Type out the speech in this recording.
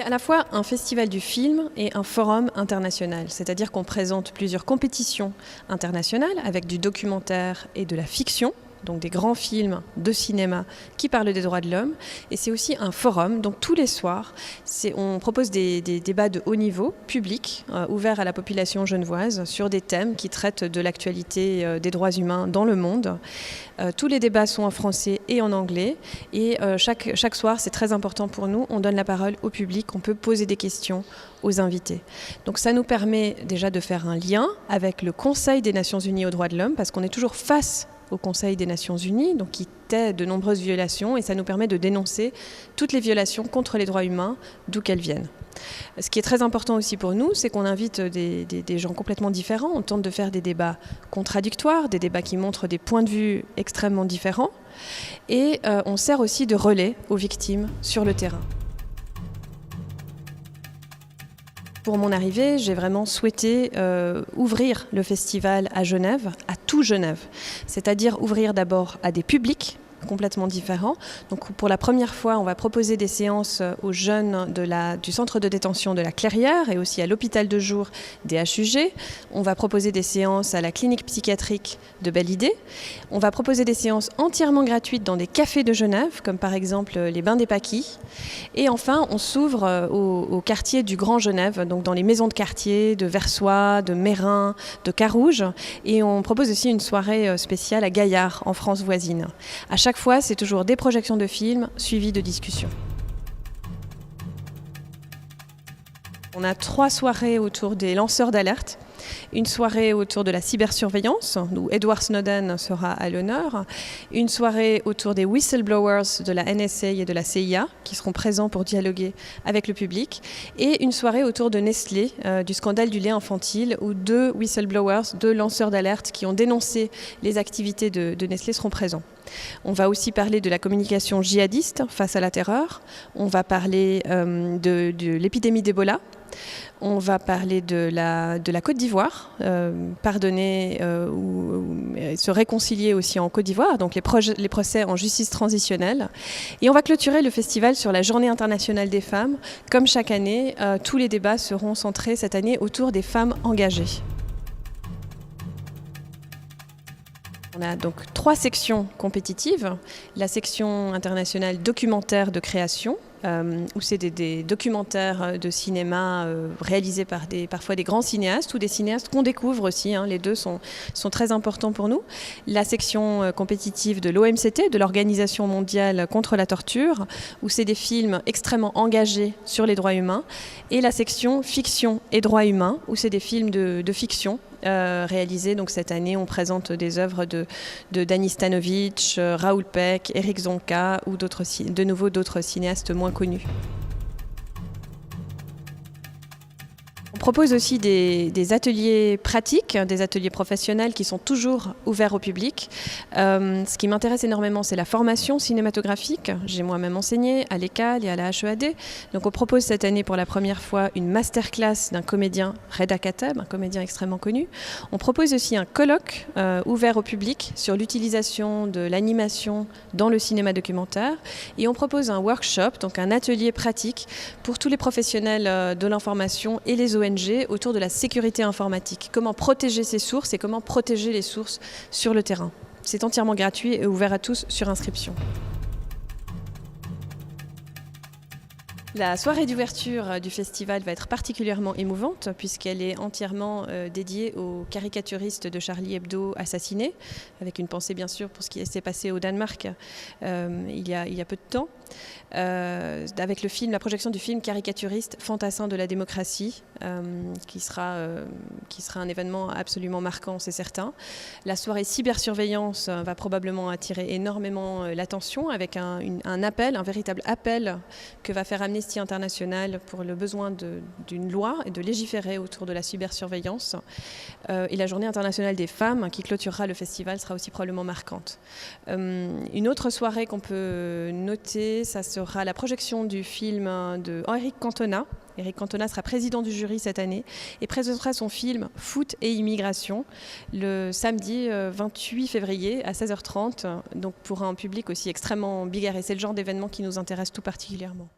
C'est à la fois un festival du film et un forum international, c'est-à-dire qu'on présente plusieurs compétitions internationales avec du documentaire et de la fiction, donc des grands films de cinéma qui parlent des droits de l'homme. Et c'est aussi un forum, donc tous les soirs, on propose des débats de haut niveau, publics, ouverts à la population genevoise, sur des thèmes qui traitent de l'actualité des droits humains dans le monde. Tous les débats sont en français et en anglais. Et chaque soir, c'est très important pour nous, on donne la parole au public, on peut poser des questions aux invités. Donc ça nous permet déjà de faire un lien avec le Conseil des Nations Unies aux droits de l'homme, parce qu'on est toujours face au Conseil des Nations Unies, donc qui tait de nombreuses violations, et ça nous permet de dénoncer toutes les violations contre les droits humains, d'où qu'elles viennent. Ce qui est très important aussi pour nous, c'est qu'on invite des gens complètement différents. On tente de faire des débats contradictoires, des débats qui montrent des points de vue extrêmement différents, et on sert aussi de relais aux victimes sur le terrain. Pour mon arrivée, j'ai vraiment souhaité ouvrir le festival à Genève, à tout Genève. C'est-à-dire ouvrir d'abord à des publics complètement différents. Donc pour la première fois, on va proposer des séances aux jeunes du centre de détention de la Clairière et aussi à l'hôpital de jour des HUG. On va proposer des séances à la clinique psychiatrique de Belle-Idée. On va proposer des séances entièrement gratuites dans des cafés de Genève, comme par exemple les Bains des Paquis. Et enfin, on s'ouvre au quartier du Grand Genève, donc dans les maisons de quartier de Versoix, de Meyrin, de Carouge. Et on propose aussi une soirée spéciale à Gaillard, en France voisine. À chaque fois, c'est toujours des projections de films suivies de discussions. On a 3 soirées autour des lanceurs d'alerte. Une soirée autour de la cybersurveillance, où Edward Snowden sera à l'honneur. Une soirée autour des whistleblowers de la NSA et de la CIA, qui seront présents pour dialoguer avec le public. Et une soirée autour de Nestlé, du scandale du lait infantile, où 2 whistleblowers, 2 lanceurs d'alerte qui ont dénoncé les activités de Nestlé seront présents. On va aussi parler de la communication djihadiste face à la terreur. On va parler de l'épidémie d'Ebola. On va parler de la Côte d'Ivoire, pardonner ou se réconcilier aussi en Côte d'Ivoire, donc les procès en justice transitionnelle. Et on va clôturer le festival sur la Journée internationale des femmes. Comme chaque année, tous les débats seront centrés cette année autour des femmes engagées. On a donc 3 sections compétitives. La section internationale documentaire de création, où c'est des documentaires de cinéma réalisés par parfois des grands cinéastes ou des cinéastes qu'on découvre aussi. Les deux sont très importants pour nous. La section compétitive de l'OMCT, de l'Organisation mondiale contre la torture, où c'est des films extrêmement engagés sur les droits humains. Et la section fiction et droits humains, où c'est des films de fiction réalisés. Donc cette année, on présente des œuvres de Dani Stanovic, Raoul Peck, Eric Zonka ou d'autres cinéastes moins connus. On propose aussi des ateliers pratiques, des ateliers professionnels qui sont toujours ouverts au public. Ce qui m'intéresse énormément, c'est la formation cinématographique. J'ai moi-même enseigné à l'ECAL et à la HEAD. Donc on propose cette année pour la première fois une masterclass d'un comédien, Reda Kateb, un comédien extrêmement connu. On propose aussi un colloque ouvert au public sur l'utilisation de l'animation dans le cinéma documentaire. Et on propose un workshop, donc un atelier pratique pour tous les professionnels de l'information et les ONG autour de la sécurité informatique. Comment protéger ses sources et comment protéger les sources sur le terrain. C'est entièrement gratuit et ouvert à tous sur inscription. La soirée d'ouverture du festival va être particulièrement émouvante puisqu'elle est entièrement dédiée aux caricaturistes de Charlie Hebdo assassinés, avec une pensée bien sûr pour ce qui s'est passé au Danemark il y a peu de temps, avec la projection du film caricaturiste Fantassin de la démocratie, qui sera un événement absolument marquant, c'est certain. La soirée cybersurveillance va probablement attirer énormément l'attention avec un appel, un véritable appel que va faire Amnesty International pour le besoin d'une loi et de légiférer autour de la cybersurveillance. Et la Journée internationale des femmes qui clôturera le festival sera aussi probablement marquante. Une autre soirée qu'on peut noter, ça sera la projection du film de Éric Cantona. Éric Cantona sera président du jury cette année et présentera son film Foot et immigration le samedi 28 février à 16h30, donc pour un public aussi extrêmement bigarré. C'est le genre d'événement qui nous intéresse tout particulièrement.